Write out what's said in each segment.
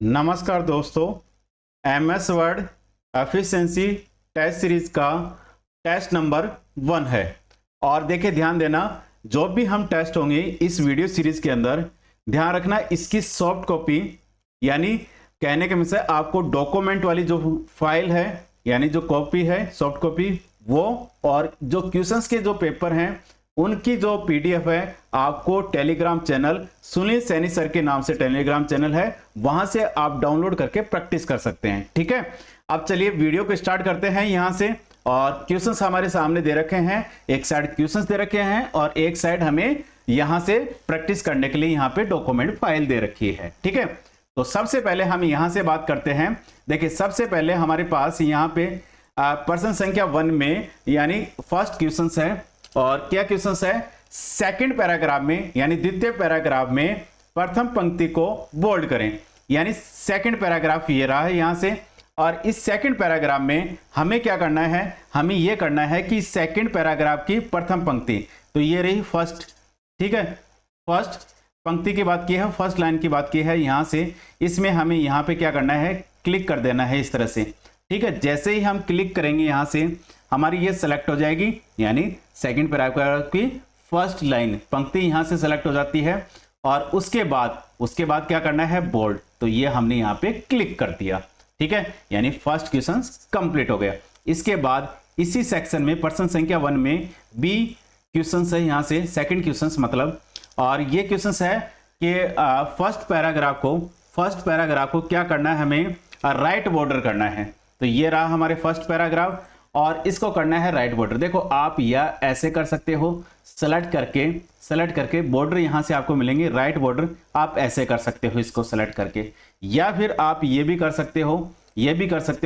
नमस्कार दोस्तों, MS Word efficiency test series का टेस्ट नंबर 1 है। और देखिए, ध्यान देना, जो भी हम टेस्ट होंगे इस वीडियो सीरीज के अंदर, ध्यान रखना इसकी सॉफ्ट कॉपी, यानी कहने के मतलब आपको डॉक्यूमेंट वाली जो फाइल है, यानी जो कॉपी है सॉफ्ट कॉपी वो, और जो क्वेश्चंस के जो पेपर हैं उनकी जो पीडीएफ है आपको Telegram channel Sunil Saini sir के नाम से टेलीग्राम चैनल है, वहां से आप डाउनलोड करके प्रैक्टिस कर सकते हैं। ठीक है, अब चलिए वीडियो को स्टार्ट करते हैं यहां से। और क्वेश्चंस हमारे सामने दे रखे हैं, एक साइड क्वेश्चंस दे रखे हैं और एक साइड हमें यहां से प्रैक्टिस करने के लिए यहां पे डॉक्यूमेंट फाइल दे रखी है। ठीक है, तो सबसे पहले हम यहां से बात करते हैं। देखिए, सबसे पहले हमारे पास यहां पे प्रश्न संख्या 1 में यानी फर्स्ट क्वेश्चन है। और क्या क्वेश्चन है? सेकंड पैराग्राफ में यानी द्वितीय पैराग्राफ में प्रथम पंक्ति को बोल्ड करें। यानी सेकंड पैराग्राफ ये रहा है यहां से, और इस सेकंड पैराग्राफ में हमें क्या करना है? हमें यह करना है कि सेकंड पैराग्राफ की प्रथम पंक्ति, तो ये रही फर्स्ट। ठीक है, फर्स्ट पंक्ति की बात की है, फर्स्ट लाइन की बात की है यहां से। इसमें हमें यहां पे क्या करना है? क्लिक कर देना है इस तरह से। ठीक है, जैसे ही हम क्लिक करेंगे यहां से हमारी ये सेलेक्ट हो जाएगी, यानी सेकंड पैराग्राफ की फर्स्ट लाइन पंक्ति यहां से सेलेक्ट हो जाती है। और उसके बाद क्या करना है? बोल्ड। तो ये हमने यहां पे क्लिक कर दिया। ठीक है, यानी फर्स्ट क्वेश्चन कंप्लीट हो गया। इसके बाद इसी सेक्शन में प्रश्न संख्या 1 में बी क्वेश्चन है यहां से, सेकंड क्वेश्चन मतलब। और ये क्वेश्चन है कि फर्स्ट पैराग्राफ को क्या करना है? हमें राइट बॉर्डर करना है। तो ये रहा हमारे फर्स्ट पैराग्राफ और इसको करना है राइट बॉर्डर। देखो, आप या ऐसे कर सकते हो, सेलेक्ट करके बॉर्डर यहां से आपको मिलेंगे राइट बॉर्डर, आप ऐसे कर सकते हो इसको सेलेक्ट करके। या फिर आप ये भी कर सकते हो,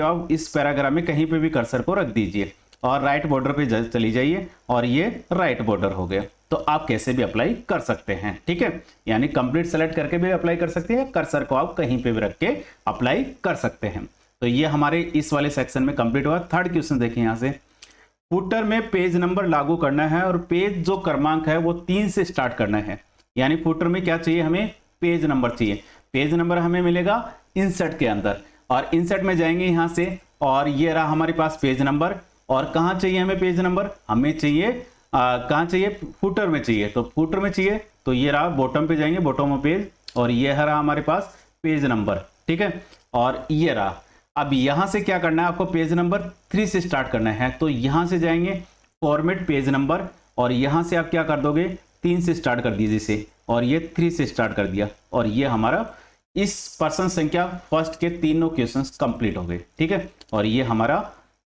आप इस पैराग्राफ में कहीं पे भी कर्सर को रख दीजिए और राइट बॉर्डर पे चली जाइए और ये राइट बॉर्डर हो गया। तो आप कैसे भी अप्लाई कर सकते हैं। ठीक है, यानी कंप्लीट सेलेक्ट करके भी अप्लाई कर सकते हैं, कर्सर को आप कहीं पे भी रख के अप्लाई कर सकते हैं। तो ये हमारे इस वाले सेक्शन में कंप्लीट हुआ। थर्ड क्वेश्चन देखिए यहां से, फुटर में पेज नंबर लागू करना है और पेज जो क्रमांक है वो 3 से स्टार्ट करना है। यानी फुटर में क्या चाहिए? हमें पेज नंबर चाहिए। पेज नंबर हमें मिलेगा इंसर्ट के अंदर, और इंसर्ट में जाएंगे यहां से और ये रहा हमारे पास पेज नंबर। और कहां चाहिए हमें पेज नंबर? हमें चाहिए कहां चाहिए? फुटर में चाहिए। तो फुटर में चाहिए तो ये रहा, बॉटम पे जाएंगे, बॉटम ऑफ पेज, और ये रहा हमारे पास पेज नंबर। ठीक है, और ये रहा। अब यहां से क्या करना है? आपको पेज नंबर 3 से स्टार्ट करना है। तो यहां से जाएंगे फॉर्मेट पेज नंबर, और यहां से आप क्या कर दोगे? 3 से स्टार्ट कर दीजिए इसे, और ये 3 से स्टार्ट कर दिया। और ये हमारा इस प्रश्न संख्या फर्स्ट के तीनों क्वेश्चंस कंप्लीट हो गए। ठीक है, और ये हमारा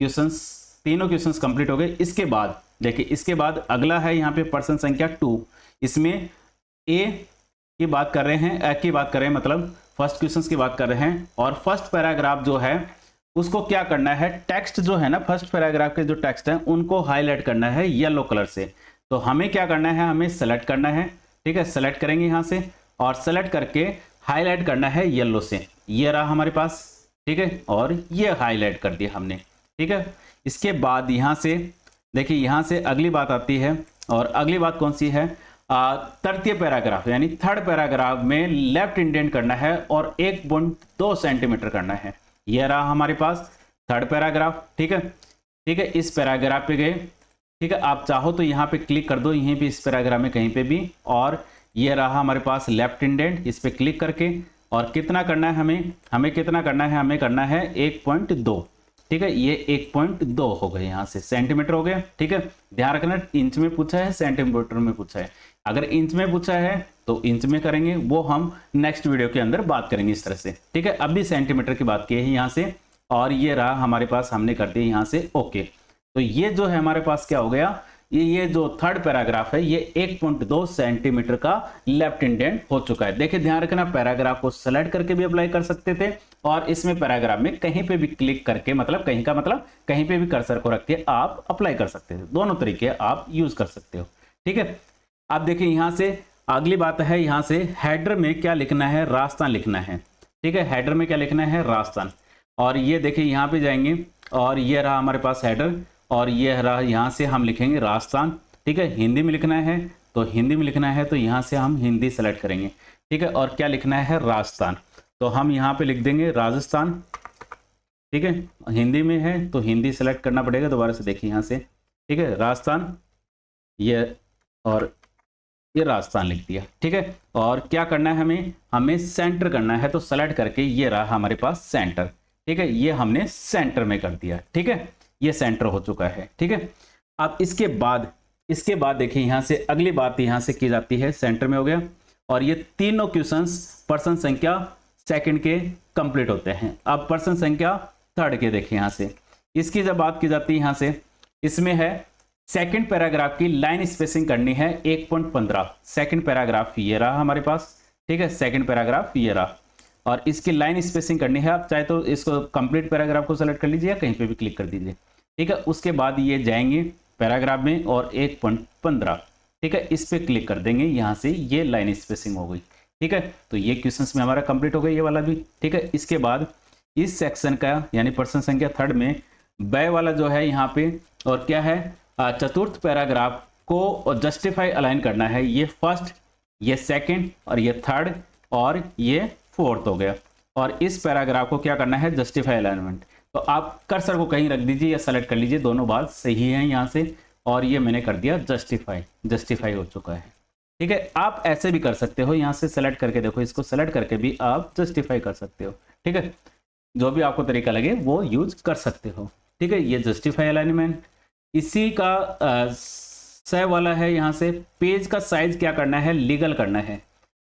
तीनों क्वेश्चंस कंप्लीट हो गए। इसके बाद देखिए, इसके बाद अगला है यहाँ पे प्रश्न संख्या 2। इसमें ए की बात कर रहे हैं, मतलब फर्स्ट क्वेश्चंस की बात कर रहे हैं। और फर्स्ट पैराग्राफ जो है उसको क्या करना है? टेक्स्ट जो है ना, फर्स्ट पैराग्राफ के जो टेक्स्ट है उनको हाईलाइट करना है येलो कलर से। तो हमें क्या करना है? हमें सेलेक्ट करना है। ठीक है, सेलेक्ट करेंगे यहां से और सेलेक्ट करके हाईलाइट करना है येलो से। ये रहा हमारे पास। ठीक है, और ये हाईलाइट कर दिया हमने। ठीक है, इसके बाद यहां से देखिए, यहां से अगली बात आती है, और अगली बात कौन सी है? तृतीय पैराग्राफ यानी थर्ड पैराग्राफ में लेफ्ट इंडेंट करना है और 1.2 सेंटीमीटर करना है। यह रहा हमारे पास थर्ड पैराग्राफ। ठीक है, इस पैराग्राफ पे गए। ठीक है, आप चाहो तो यहाँ पे क्लिक कर दो, यहीं पे इस पैराग्राफ में कहीं पे भी। और यह रहा हमारे पास लेफ्ट इंडेंट, इस पे क्लिक करके, और कितना करना है हमें कितना करना है? हमें करना है 1.2। ठीक है, ये 1.2 हो गए, यहां से सेंटीमीटर हो गया। ठीक है, ध्यान रखना इंच में पूछा है, सेंटीमीटर में पूछा है। अगर इंच में पूछा है तो इंच में करेंगे, वो हम नेक्स्ट वीडियो के अंदर बात करेंगे इस तरह से। ठीक है, अभी सेंटीमीटर की बात की है यहां से, और ये रहा हमारे पास, हमने कर दिया यहां से ओके। तो ये जो है हमारे पास क्या हो गया? ये जो थर्ड पैराग्राफ है ये 1.2 सेंटीमीटर का लेफ्ट इंडेंट हो चुका है। देखिए, ध्यान रखना, पैराग्राफ को सेलेक्ट करके भी अप्लाई कर सकते थे, और इसमें पैराग्राफ में कहीं पे भी क्लिक करके, मतलब कहीं पे भी कर्सर को रख के आप अप्लाई कर सकते थे। दोनों तरीके आप यूज कर सकते हो। ठीक है, अब देखिए यहां से अगली बात है, यहां से हेडर में क्या लिखना है? राजस्थान लिखना है। ठीक है, हेडर में क्या लिखना है? राजस्थान। और ये देखिए यहां पे जाएंगे और ये रहा हमारे पास हेडर, और ये रहा, यहां से हम लिखेंगे राजस्थान। ठीक है, हिंदी में लिखना है तो हिंदी में लिखना है, तो यहां से हम हिंदी सेलेक्ट करेंगे। ठीक है, और क्या लिखना है? राजस्थान। तो हम यहाँ पे लिख देंगे राजस्थान, ठीक है। हिंदी में है तो हिंदी सेलेक्ट करना पड़ेगा, दोबारा से देखिए यहाँ से, ठीक है, राजस्थान, ये और ये राजस्थान लिख दिया, ठीक है। और क्या करना है, हमें सेंटर करना है, तो सेलेक्ट करके ये रहा हमारे पास सेंटर, ठीक है, ये हमने सेंटर में कर दिया, ठीक है, ये सेंटर हो चुका है, ठीक है। अब इसके बाद देखिए यहाँ से अगली बात यहाँ से की जाती है, सेंटर में हो गया, और ये तीनों क्वेश्चंस पर्सन संख्या सेकंड के कंप्लीट होते हैं। अब पर्सन संख्या थर्ड के देखिए यहाँ से, इसकी जब बात की जाती है यहाँ से, इसमें है सेकंड पैराग्राफ की लाइन स्पेसिंग करनी है 1.15, सेकंड पैराग्राफ ये रहा हमारे पास, ठीक है, सेकंड पैराग्राफ ये रहा, और इसकी लाइन स्पेसिंग करनी है। आप चाहे तो इसको कंप्लीट पैराग्राफ को सेलेक्ट कर लीजिए या कहीं पे भी क्लिक कर दीजिए, ठीक है। उसके बाद ये जाएंगे पैराग्राफ में और 1.15, ठीक है, इस पे क्लिक कर देंगे, यहाँ से ये लाइन स्पेसिंग हो गई, ठीक है। तो ये क्वेश्चंस में हमारा कंप्लीट हो गया ये वाला भी, ठीक है। इसके बाद इस सेक्शन का यानी पर्सन संख्या थर्ड में बै वाला जो है यहाँ पे, और क्या है, चतुर्थ पैराग्राफ को जस्टिफाई अलाइन करना है, ये फर्स्ट, ये सेकंड, और ये थर्ड, और ये फोर्थ हो गया। और इस पैराग्राफ को क्या करना है, जस्टिफाई अलाइनमेंट। तो आप कर्सर को कहीं रख दीजिए या सेलेक्ट कर लीजिए, दोनों बात सही है यहाँ से, और ये मैंने कर दिया जस्टिफाई हो चुका है, ठीक है। आप ऐसे भी कर सकते हो, यहाँ से सेलेक्ट करके देखो, इसको सेलेक्ट करके भी आप जस्टिफाई कर सकते हो, ठीक है, जो भी आपको तरीका लगे वो यूज कर सकते हो, ठीक है। ये जस्टिफाई अलाइनमेंट इसी का सह वाला है। यहाँ से पेज का साइज क्या करना है, लीगल करना है,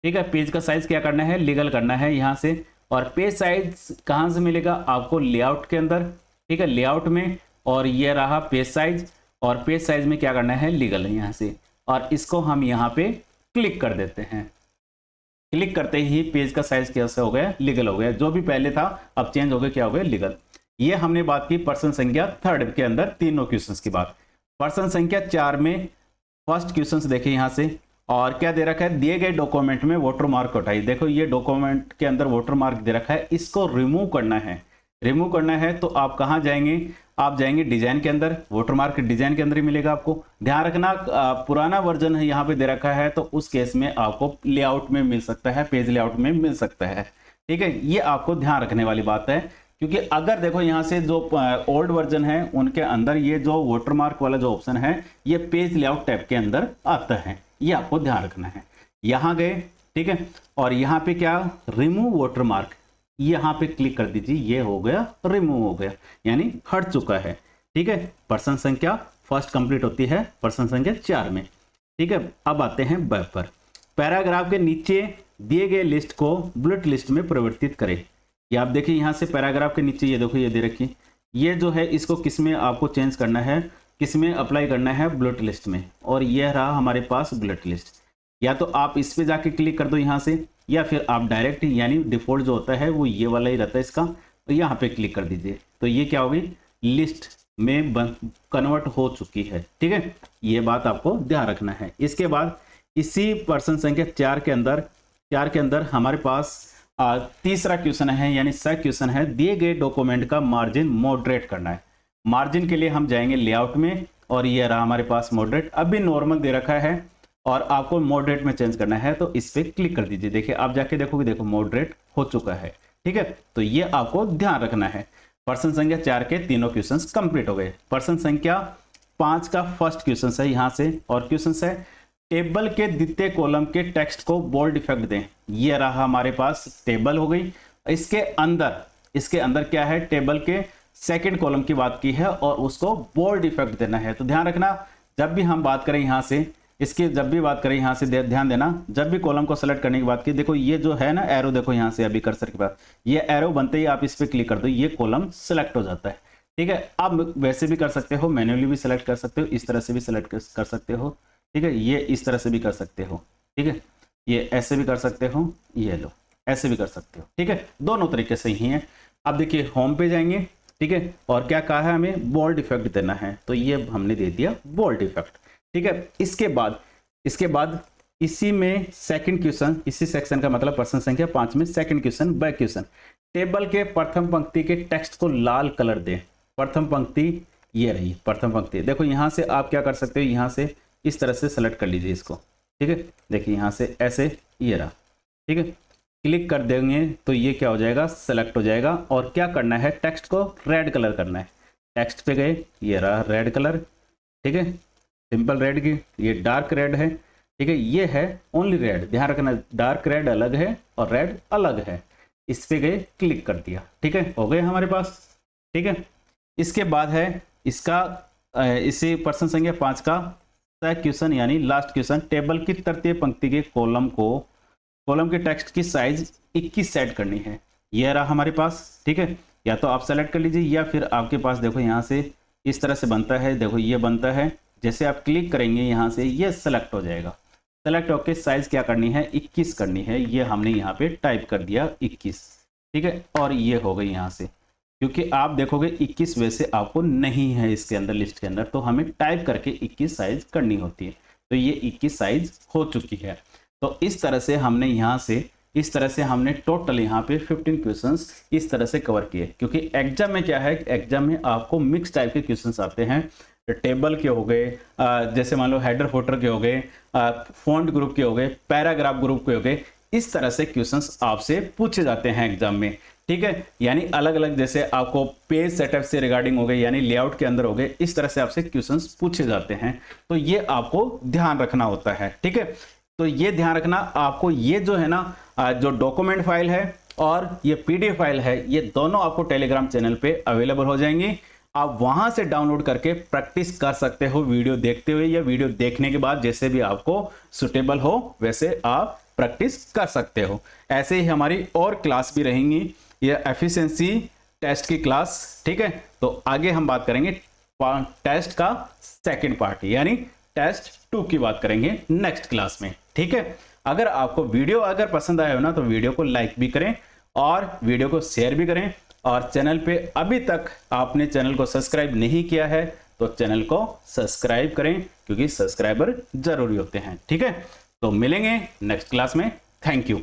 ठीक है, पेज का साइज क्या करना है, लीगल करना है यहाँ से। और पेज साइज कहाँ से मिलेगा आपको, लेआउट के अंदर, ठीक है, लेआउट में, और ये रहा पेज साइज, और पेज साइज में क्या करना है, लीगल है यहाँ से, और इसको हम यहाँ पे क्लिक कर देते हैं। क्लिक करते ही पेज का साइज कैसे हो गया, लीगल हो गया, जो भी पहले था अब चेंज हो गया, क्या हो गया, लीगल। ये हमने बात की पर्सन संख्या थर्ड के अंदर तीनों क्वेश्चंस की बात। पर्सन संख्या 4 में फर्स्ट क्वेश्चंस देखिए यहाँ से, और क्या दे रखा है, दिए गए डॉक्यूमेंट में वाटरमार्क हटाइए। देखो ये डॉक्यूमेंट के अंदर वाटरमार्क दे रखा है, इसको रिमूव करना है। रिमूव करना है तो आप कहाँ जाएंगे, आप जाएंगे डिजाइन के अंदर, वाटरमार्क डिजाइन के अंदर ही मिलेगा आपको। ध्यान रखना पुराना वर्जन है यहाँ पे दे रखा है, तो उस केस में आपको लेआउट में मिल सकता है, पेज लेआउट में मिल सकता है, ठीक है। ये आपको ध्यान रखने वाली बात है, क्योंकि अगर देखो यहाँ से जो ओल्ड वर्जन है उनके अंदर ये जो वाटरमार्क वाला जो ऑप्शन है ये पेज लेआउट टैब के अंदर आता है, ये आपको ध्यान रखना है। यहाँ गए, ठीक है, और यहाँ पे क्या, रिमूव वाटरमार्क, यहाँ पे क्लिक कर दीजिए, ये हो गया रिमूव हो गया, यानी हट चुका है, ठीक है। पर्सन संख्या फर्स्ट कंप्लीट होती है पर्सन संख्या 4 में, ठीक है। अब आते हैं वेब पर। पैराग्राफ के नीचे दिए गए लिस्ट को बुलेट लिस्ट में परिवर्तित करें। ये आप देखिए यहाँ से पैराग्राफ के नीचे ये देखो ये दे रखी, ये जो है इसको किस में आपको चेंज करना है, किस में अप्लाई करना है, बुलेट लिस्ट में। और यह रहा हमारे पास बुलेट लिस्ट, या तो आप इस पे जाके क्लिक कर दो यहाँ से, या फिर आप डायरेक्ट, यानी डिफॉल्ट जो होता है वो ये वाला ही रहता है इसका, तो यहाँ पे क्लिक कर दीजिए, तो ये क्या होगी, लिस्ट में कन्वर्ट हो चुकी है, ठीक है। ये बात आपको ध्यान रखना है। इसके बाद इसी पर्सन संख्या 4 के अंदर हमारे पास तीसरा क्वेश्चन है, यानी सा क्वेश्चन है, दिए गए डॉक्यूमेंट का मार्जिन मॉडरेट करना है। मार्जिन के लिए हम जाएंगे लेआउट में, और ये रहा हमारे पास मॉडरेट, अभी नॉर्मल दे रखा है और आपको मॉडरेट में चेंज करना है, तो इस पर क्लिक कर दीजिए। देखिए आप जाके देखोगे, देखो मॉडरेट हो चुका है, ठीक है। तो ये आपको ध्यान रखना है। पर्सन संख्या 4 के तीनों क्वेश्चन कंप्लीट हो गए। पर्सन संख्या 5 का फर्स्ट क्वेश्चन है यहाँ से, और क्वेश्चन है टेबल के द्वितीय कॉलम के टेक्स्ट को बोल्ड इफेक्ट दें। ये रहा हमारे पास टेबल हो गई, इसके अंदर क्या है, टेबल के सेकंड कॉलम की बात की है और उसको बोल्ड इफेक्ट देना है। तो ध्यान रखना, जब भी हम बात करें यहाँ से, इसकी जब भी बात करें यहाँ से ध्यान देना, जब भी कॉलम को सेलेक्ट करने की बात की, देखो ये जो है ना एरो, देखो यहाँ से अभी कर्सर के पास ये एरो बनते ही आप इस पर क्लिक कर दो, ये कॉलम सेलेक्ट हो जाता है, ठीक है। आप वैसे भी कर सकते हो, मैन्युअली भी सेलेक्ट कर सकते हो, इस तरह से भी सेलेक्ट कर सकते हो, ठीक है। ये इस तरह से भी कर सकते हो, ठीक है, ये ऐसे भी कर सकते हो, ये लो ऐसे भी कर सकते हो, ठीक है, दोनों तरीके से ही हैं। अब देखिए होम पे जाएंगे, ठीक है, और क्या कहा है हमें, बोल्ड इफेक्ट देना है, तो ये हमने दे दिया बोल्ड इफेक्ट, ठीक है। इसके बाद इसी में सेकंड क्वेश्चन, इसी सेक्शन का मतलब पर्सन संख्या 5 में second question, back question, table के प्रथम पंक्ति के टेक्स्ट को लाल कलर दें। प्रथम पंक्ति ये रही प्रथम पंक्ति, देखो यहाँ से आप क्या कर सकते हो, यहाँ से इस तरह से सेलेक्ट कर लीजिए इसको, ठीक है। देखिए यहाँ से ऐसे ये रहा, ठीक है, क्लिक कर देंगे तो ये क्या हो जाएगा, सेलेक्ट हो जाएगा। और क्या करना है, टेक्स्ट को रेड कलर करना है। टेक्स्ट पे गए, ये रहा रेड कलर, ठीक है, सिंपल रेड की, ये डार्क रेड है, ठीक है, ये है ओनली रेड। ध्यान रखना डार्क रेड अलग है और रेड अलग है। इस पे गए, क्लिक कर दिया, ठीक है, हो गए हमारे पास, ठीक है। इसके बाद है इसका इसी प्रश्न संख्या 5 का क्वेश्चन यानी लास्ट क्वेश्चन, टेबल की तृतीय पंक्ति के कॉलम के टेक्स्ट की साइज 21 सेट करनी है। ये रहा हमारे पास, ठीक है। या तो आप सेलेक्ट कर लीजिए या फिर आपके पास देखो यहाँ से इस तरह से बनता है, देखो ये बनता है। जैसे आप क्लिक करेंगे यहाँ से ये सेलेक्ट हो जाएगा। सेलेक्ट होकर साइज क्या करनी है, 21 करनी है। ये हमने यहाँ पे टाइप कर दिया 21, ठीक है। और ये हो गई यहाँ से, क्योंकि आप देखोगे 21 वैसे आपको नहीं है इसके अंदर, लिस्ट के अंदर, तो हमें टाइप करके 21 साइज करनी होती है। तो ये 21 साइज हो चुकी है। तो इस तरह से हमने यहाँ से इस तरह से हमने टोटल यहाँ पे 15 क्वेश्चंस इस तरह से कवर किए। क्योंकि एग्जाम में क्या है, एग्जाम में आपको मिक्स टाइप के क्वेश्चंस आते हैं। टेबल के हो गए, जैसे मान लो हेडर फोटर के हो गए, फॉन्ट ग्रुप के हो गए, पैराग्राफ ग्रुप के हो गए, इस तरह से क्वेश्चंस आपसे पूछे जाते हैं एग्जाम में, ठीक है। यानी अलग अलग, जैसे आपको पेज सेटअप से रिगार्डिंग हो गए, यानी लेआउट के अंदर हो गए, इस तरह से आपसे क्वेश्चंस पूछे जाते हैं। तो ये आपको ध्यान रखना होता है, ठीक है। तो ये ध्यान रखना आपको, ये जो है ना जो डॉक्यूमेंट फाइल है और ये पीडीएफ फाइल है, ये दोनों आपको टेलीग्राम चैनल पे अवेलेबल हो जाएंगी। आप वहां से डाउनलोड करके प्रैक्टिस कर सकते हो, वीडियो देखते हुए या वीडियो देखने के बाद, जैसे भी आपको सुटेबल हो वैसे आप प्रैक्टिस कर सकते हो। ऐसे ही हमारी और क्लास भी रहेंगी, ये एफिशिएंसी टेस्ट की क्लास, ठीक है। तो आगे हम बात करेंगे टेस्ट का सेकंड पार्ट, यानी टेस्ट 2 की बात करेंगे नेक्स्ट क्लास में, ठीक है। अगर आपको वीडियो अगर पसंद आया हो ना, तो वीडियो को लाइक भी करें और वीडियो को शेयर भी करें। और चैनल पे अभी तक आपने चैनल को सब्सक्राइब नहीं किया है तो चैनल को सब्सक्राइब करें, क्योंकि सब्सक्राइबर जरूरी होते हैं, ठीक है। तो मिलेंगे नेक्स्ट क्लास में। Thank you.